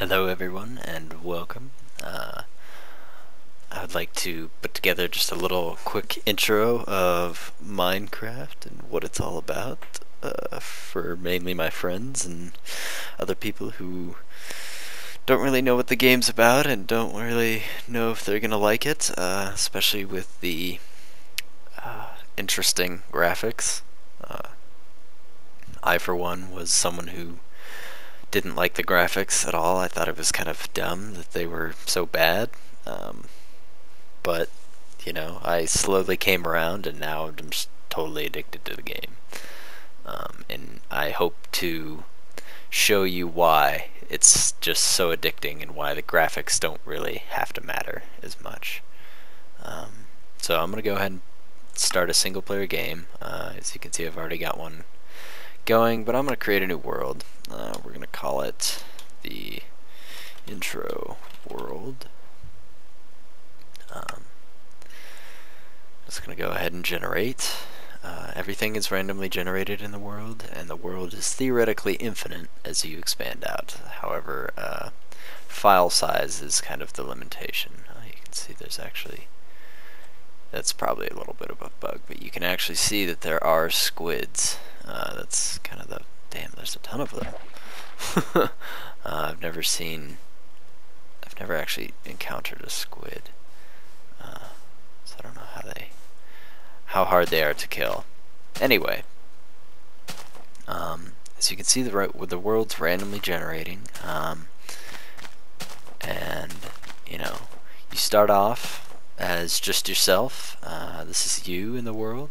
Hello everyone and welcome. I would like to put together just a little quick intro of Minecraft and what it's all about for mainly my friends and other people who don't really know what the game's about and don't really know if they're gonna like it, especially with the interesting graphics. I, for one, was someone who didn't like the graphics at all. I thought it was kind of dumb that they were so bad. But, you know, I slowly came around and now I'm just totally addicted to the game. And I hope to show you why it's just so addicting and why the graphics don't really have to matter as much. So I'm going to go ahead and start a single player game. As you can see, I've already got one going, but I'm going to create a new world. We're going to call it the intro world. Just going to go ahead and generate. Everything is randomly generated in the world, and the world is theoretically infinite as you expand out. However, file size is kind of the limitation. You can see there's actually, that's probably a little bit of a bug, but you can actually see that there are squids. That's kind of the, damn, there's a ton of them. I've never actually encountered a squid. So I don't know how hard they are to kill. Anyway, as you can see, the world's randomly generating, and you know, you start off as just yourself. This is you in the world.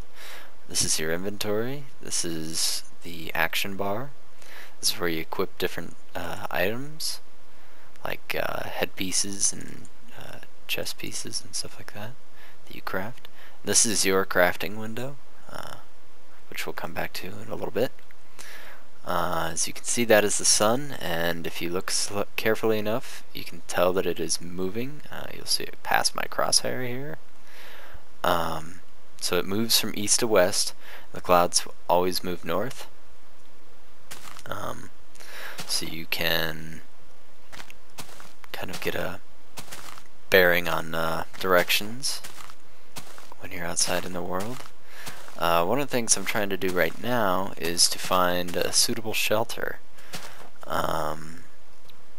This is your inventory. This is the action bar. This is where you equip different items, like headpieces and chest pieces and stuff like that you craft. This is your crafting window, which we'll come back to in a little bit. As you can see, that is the sun, and if you look carefully enough, you can tell that it is moving. You'll see it past my crosshair here. So it moves from east to west. The clouds always move north. So you can kind of get a bearing on directions when you're outside in the world. One of the things I'm trying to do right now is to find a suitable shelter.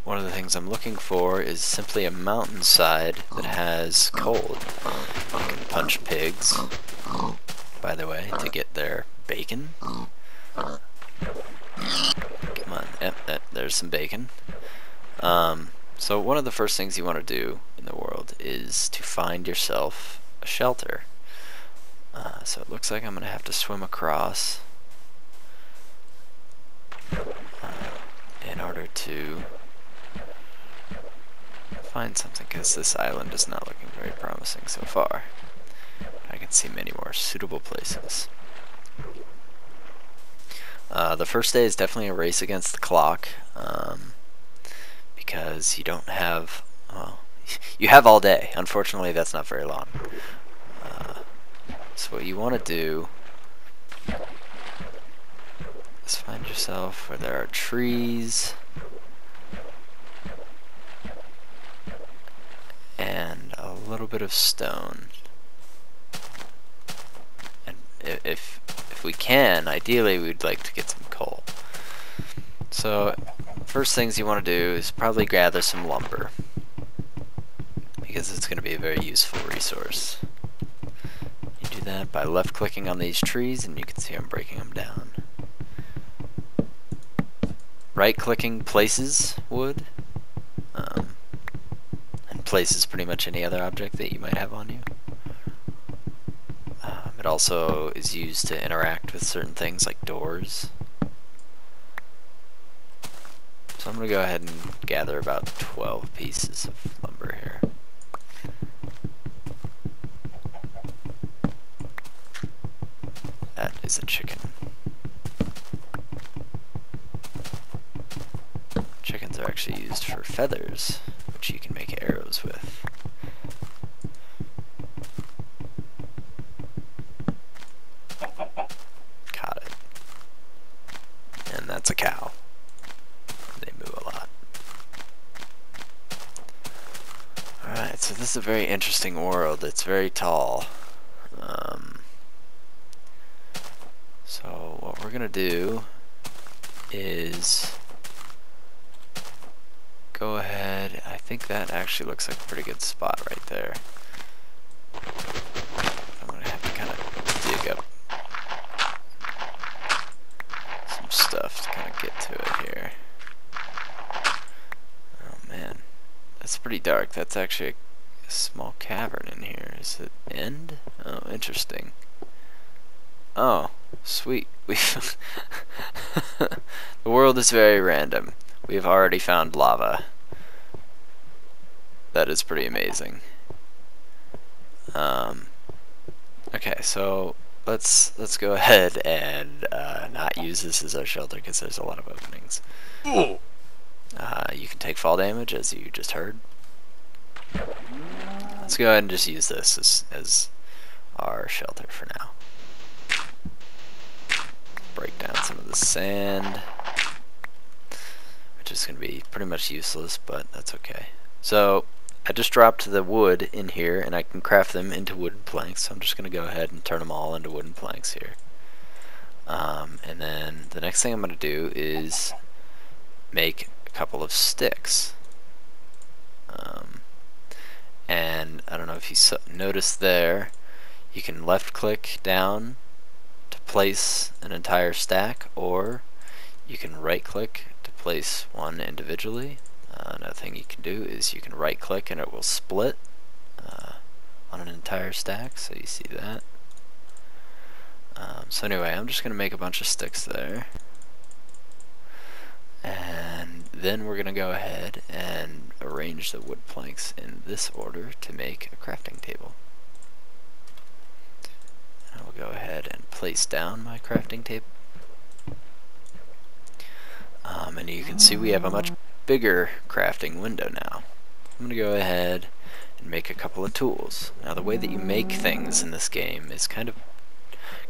One of the things I'm looking for is simply a mountainside that has cold. You can punch pigs, by the way, to get their bacon. Come on, yep, there's some bacon. So one of the first things you want to do in the world is to find yourself a shelter. So it looks like I'm going to have to swim across in order to find something, because this island is not looking very promising so far. I can see many more suitable places. The first day is definitely a race against the clock, because you don't have, well, you have all day. Unfortunately, that's not very long. So what you want to do is find yourself where there are trees and a little bit of stone. And if we can, ideally we'd like to get some coal. So first things you want to do is probably gather some lumber, because it's going to be a very useful resource. You do that by left clicking on these trees, and you can see I'm breaking them down. Right clicking places wood, and places pretty much any other object that you might have on you. It also is used to interact with certain things like doors. So I'm going to go ahead and gather about 12 pieces of lumber here. That is a chicken. Chickens are actually used for feathers, which you can make arrows with. Caught it. And that's a cow. They move a lot. so this is a very interesting world. It's very tall. So what we're gonna do is go ahead. I think that actually looks like a pretty good spot right there. I'm gonna have to kind of dig up some stuff to kind of get to it here. Oh man, that's pretty dark. That's actually a small cavern in here. Is it end? Oh, interesting. Oh, sweet. We've the world is very random. We've already found lava. That is pretty amazing. Okay, so let's go ahead and not use this as our shelter because there's a lot of openings. You can take fall damage, as you just heard. Let's go ahead and just use this as our shelter for now. Break down some of the sand, which is going to be pretty much useless, but that's okay. So I just dropped the wood in here, and I can craft them into wooden planks, so I'm just going to go ahead and turn them all into wooden planks here. And then the next thing I'm going to do is make a couple of sticks. And I don't know if you noticed there, you can left click down to place an entire stack, or you can right click to place one individually. Another thing you can do is you can right click and it will split on an entire stack, so you see that. So anyway, I'm just going to make a bunch of sticks there, and then we're going to go ahead and arrange the wood planks in this order to make a crafting table. I will go ahead and place down my crafting table. And you can see we have a much bigger crafting window now. I'm going to go ahead and make a couple of tools. Now the way that you make things in this game is kind of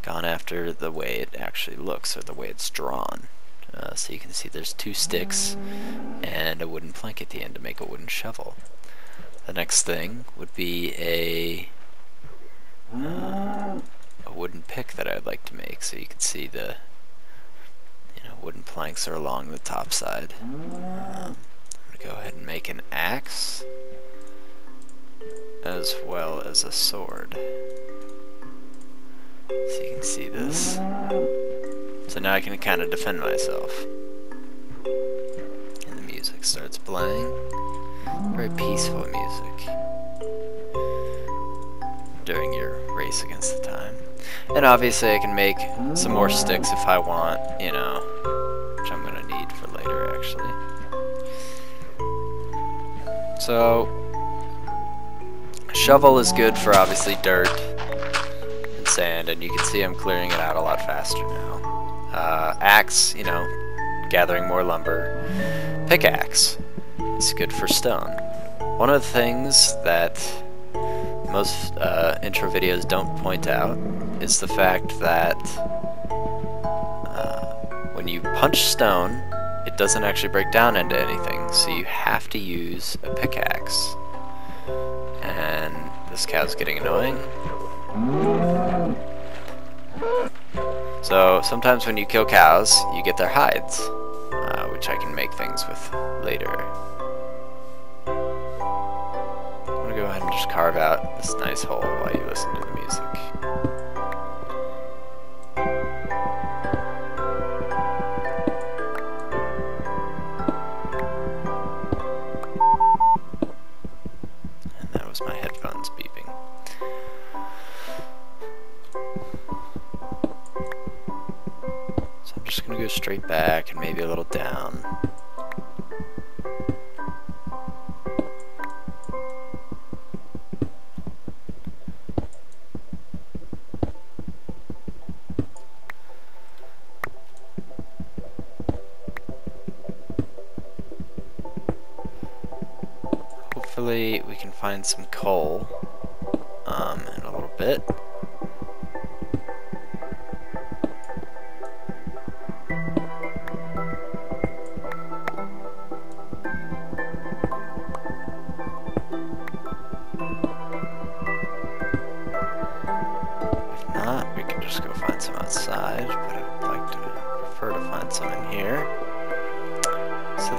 gone after the way it actually looks, or the way it's drawn. So you can see there's 2 sticks and a wooden plank at the end to make a wooden shovel. The next thing would be a wooden pick that I'd like to make, so you can see the wooden planks are along the top side. I'm going to go ahead and make an axe as well as a sword, so you can see this. So now I can kind of defend myself. And the music starts playing. Very peaceful music during your race against the time. And obviously I can make some more sticks if I want, which I'm going to need for later actually. So, a shovel is good for obviously dirt and sand, and you can see I'm clearing it out a lot faster now. Axe, gathering more lumber. Pickaxe is good for stone. One of the things that most intro videos don't point out is the fact that when you punch stone, it doesn't actually break down into anything, so you have to use a pickaxe. And this cow's getting annoying. So sometimes when you kill cows, you get their hides, which I can make things with later. I'm going to go ahead and just carve out this nice hole while you listen to the music. And that was my headphones beeping. So I'm just going to go straight back and maybe a little down. Hopefully we can find some coal in a little bit.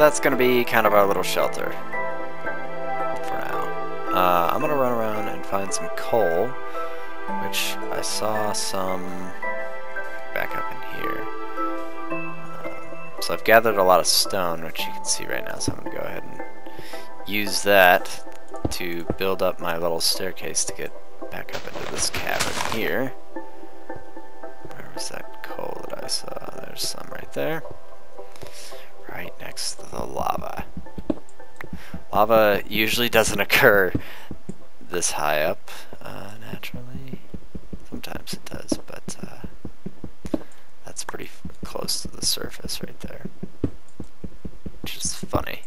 that's gonna be kind of our little shelter for now. I'm gonna run around and find some coal, which I saw some back up in here. So I've gathered a lot of stone, which you can see right now, so I'm gonna go ahead and use that to build up my little staircase to get back up into this cavern here. Where was that coal that I saw? There's some right there. Right next to the lava. Lava usually doesn't occur this high up naturally. Sometimes it does, but that's pretty close to the surface right there. Which is funny.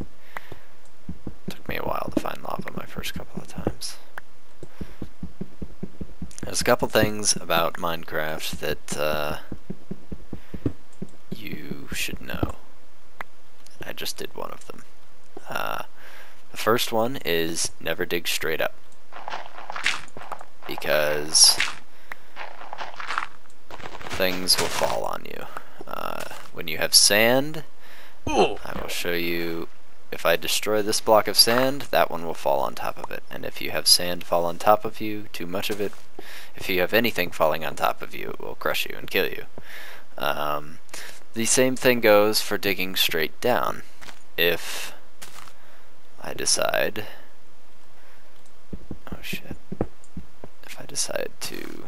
Took me a while to find lava my first couple of times. There's a couple things about Minecraft that you should know. I just did one of them. The first one is never dig straight up, because things will fall on you. When you have sand, I will show you, if I destroy this block of sand, that one will fall on top of it. And if you have sand fall on top of you, too much of it, if you have anything falling on top of you, it will crush you and kill you. The same thing goes for digging straight down. If I decide, oh shit, if I decide to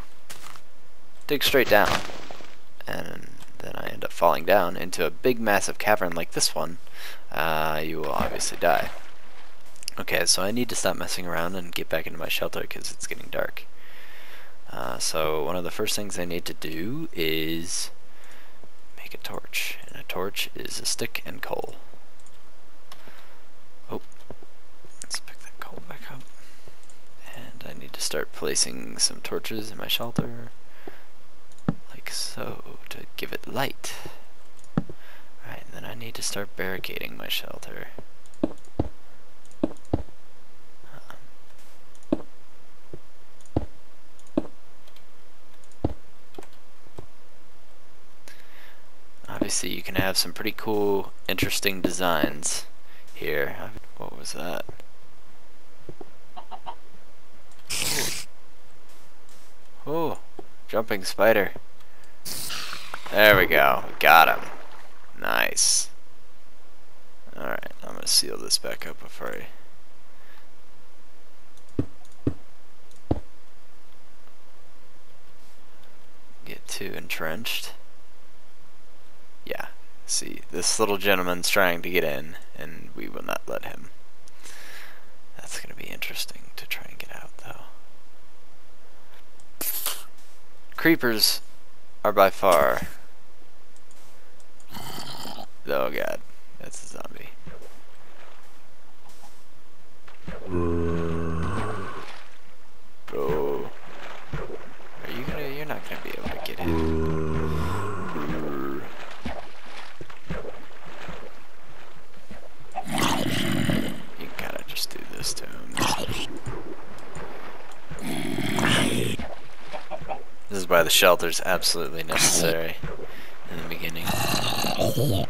dig straight down and then I end up falling down into a big massive cavern like this one, you will obviously die. Okay, so I need to stop messing around and get back into my shelter because it's getting dark. So one of the first things I need to do is make a torch, and a torch is a stick and coal. Oh, let's pick that coal back up. And I need to start placing some torches in my shelter, like so, to give it light. Alright, and then I need to start barricading my shelter. Obviously you can have some pretty cool, interesting designs here. What was that? Oh, jumping spider. There we go, got him. Nice. Alright, I'm gonna seal this back up before I get too entrenched. Yeah, see, this little gentleman's trying to get in, and we will not let him. That's going to be interesting to try and get out, though. Creepers are by far... Oh god, that's a zombie. Oh. You're not going to be able to get in. You gotta just do this to him. This is why the shelter's absolutely necessary in the beginning. You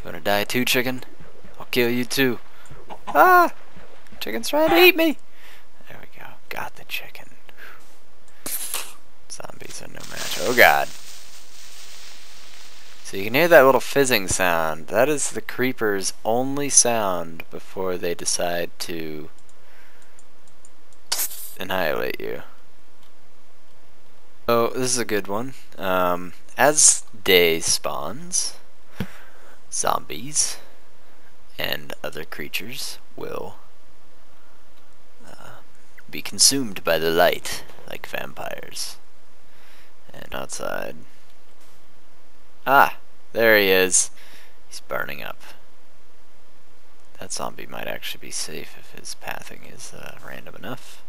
wanna die too, chicken? I'll kill you too. Ah! Chicken's trying to eat me! There we go. Got the chicken. Zombies are no match. Oh god. So you can hear that little fizzing sound. That is the creeper's only sound before they decide to annihilate you. Oh, this is a good one. As day spawns, zombies and other creatures will be consumed by the light, like vampires. And outside... Ah! There he is! He's burning up. That zombie might actually be safe if his pathing is random enough.